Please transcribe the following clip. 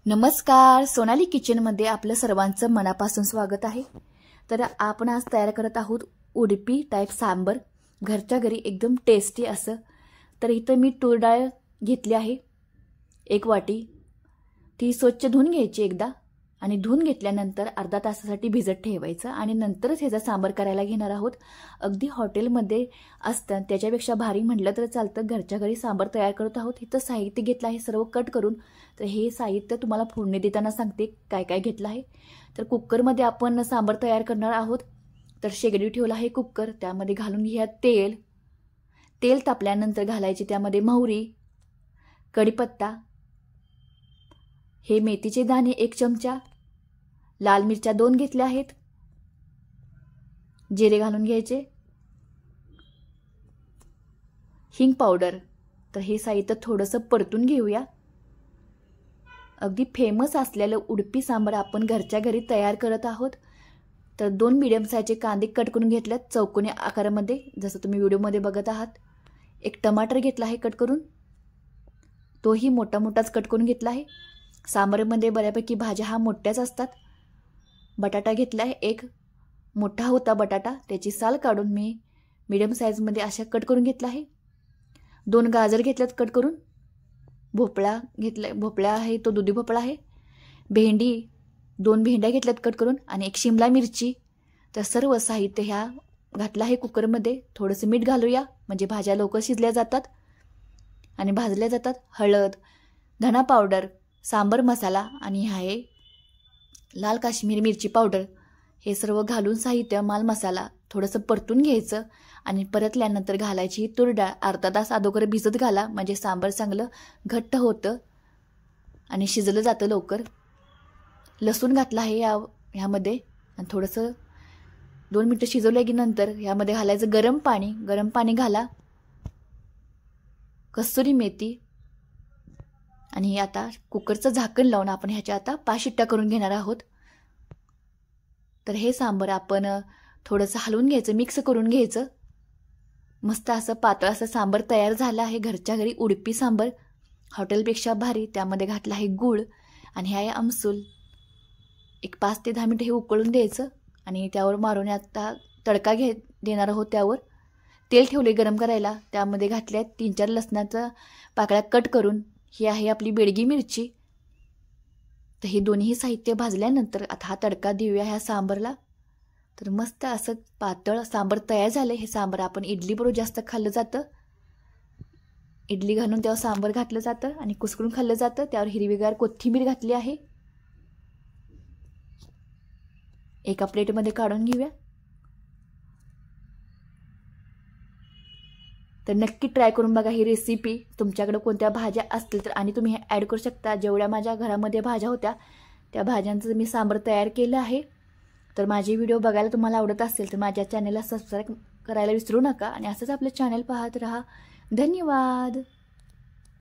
नमस्कार, सोनाली किचनमध्ये आपलं सर्वांचं मनापासून स्वागत आहे। तर आपण आज तयार करत आहोत उडपी टाइप सांबर, घरच्या घरी एकदम टेस्टी असं। तर इथं मी तूर डाळ घेतली आहे 1 वाटी। ती स्वच्छ धुवून घ्यायची एकदा आणि धुवून घेतल्यानंतर अर्धा तासासाठी भिजत ठेवायचं आणि नंतरच ह्याचा सांबर करायला घेणार आहोत। अगदी हॉटेलमध्ये असतं त्याच्यापेक्षा भारी म्हटलं तर चालतं, घरच्या घरी सांबर तयार करत आहोत। इथं साहित्य घेतलं आहे सर्व कट करून। तर हे साहित्य तुम्हाला फोडणी देताना सांगते काय काय घेतलं आहे। तर कुकरमध्ये आपण सांबर तयार करणार आहोत। तर शेगडी ठेवला आहे कुकर, त्यामध्ये घालून घ्या तेल। तेल तापल्यानंतर घालायचे त्यामध्ये मोहरी, कढीपत्ता, हे मेथीचे दाणे 1 चमचा, लाल मिरच्या 2 घेतल्या आहेत, जिरे घालून घ्यायचे, हिंग पावडर। तर हे साहित्य थोडंसं परतून घेऊया। अगदी फेमस असलेलं उडपी सांबर आपण घरच्या घरी तयार करत आहोत। तर 2 मीडियम साईजचे कांदे कट करून घेतलेत चौकोनी आकारामध्ये, जसं तुम्ही व्हिडिओमध्ये बघत आहात। 1 टमाटर घेतला आहे कट करून, तोही मोठा मोठाच कट करून घेतला आहे। सांबारमध्ये बऱ्यापैकी भाज्या हा मोठ्याच असतात। बटाटा घेतला आहे 1 मोठा होता बटाटा, त्याची साल काढून मी मीडियम साईजमध्ये अशा कट करून घेतला आहे। 2 गाजर घेतल्यात कट करून, भोपळा घेतला, भोपळा आहे तो दुधी भोपळा आहे, भेंडी 2 भेंड्या घेतल्यात कट करून आणि 1 शिमला मिरची। तर सर्व साहित्य ह्या घातलं आहे कुकरमध्ये। थोडंसं मीठ घालूया म्हणजे भाज्या लवकर शिजल्या जातात आणि भाजल्या जातात। हळद, धना पावडर, सांबर मसाला आणि आहे लाल काश्मीरी मिरची पावडर, हे सर्व घालून साहित्य माल मसाला थोडंसं परतून घ्यायचं आणि परतल्यानंतर घालायची तूर डाळ। अर्धा तास अगोदर भिजत घाला म्हणजे सांबर चांगलं घट्ट होतं आणि शिजलं जातं लवकर। लसूण घातला आहे ह्यामध्ये आणि थोडंसं 2 मिनिटं शिजवलं की नंतर ह्यामध्ये घालायचं गरम पाणी घाला, कसुरी मेथी आणि आता कुकरचं झाकण लावून आपण ह्याच्या आता 5 शिट्ट्या करून घेणार आहोत। तर हे सांबर आपण थोडंसं हलवून घ्यायचं, मिक्स करून घ्यायचं। मस्त असं पातळ असं सांबर तयार झालं आहे घरच्या घरी उडपी सांबर, हॉटेलपेक्षा भारी। त्यामध्ये घातला आहे गूळ आणि हे आहे आमसूल। 5 ते 10 मिनिटं हे उकळून द्यायचं आणि त्यावर मारून आता तडका देणार आहोत। त्यावर तेल ठेवले गरम करायला, त्यामध्ये घातल्या 3-4 लसणाच्या पाकळ्या कट करून, ही आहे आपली बेडगी मिरची। तर हे दोन्ही साहित्य भाजल्यानंतर आता हा तडका देऊया ह्या सांबरला। तर मस्त असं पातळ सांबर तयार झालं। हे सांबर आपण इडली बरोबर जास्त खाल्लं जातं, इडली घालून त्यावर सांबर घातलं जातं आणि कुस्करून खाल्लं जातं। त्यावर हिरवीगार कोथिंबीर घातली आहे। एका प्लेटमध्ये काढून घेऊया। तर नक्की ट्राय करून बघा ही रेसिपी। तुमच्याकडे कोणत्या भाज्या असतील तर आणि तुम्ही हे ॲड करू शकता। जेवढ्या माझ्या घरामध्ये भाज्या होत्या त्या भाज्यांचं मी सांबर तयार केलं आहे। तर माझे व्हिडिओ बघायला तुम्हाला आवडत असेल तर माझ्या चॅनलला सबस्क्राईब करायला विसरू नका आणि असंच आपलं चॅनल पाहत राहा। धन्यवाद।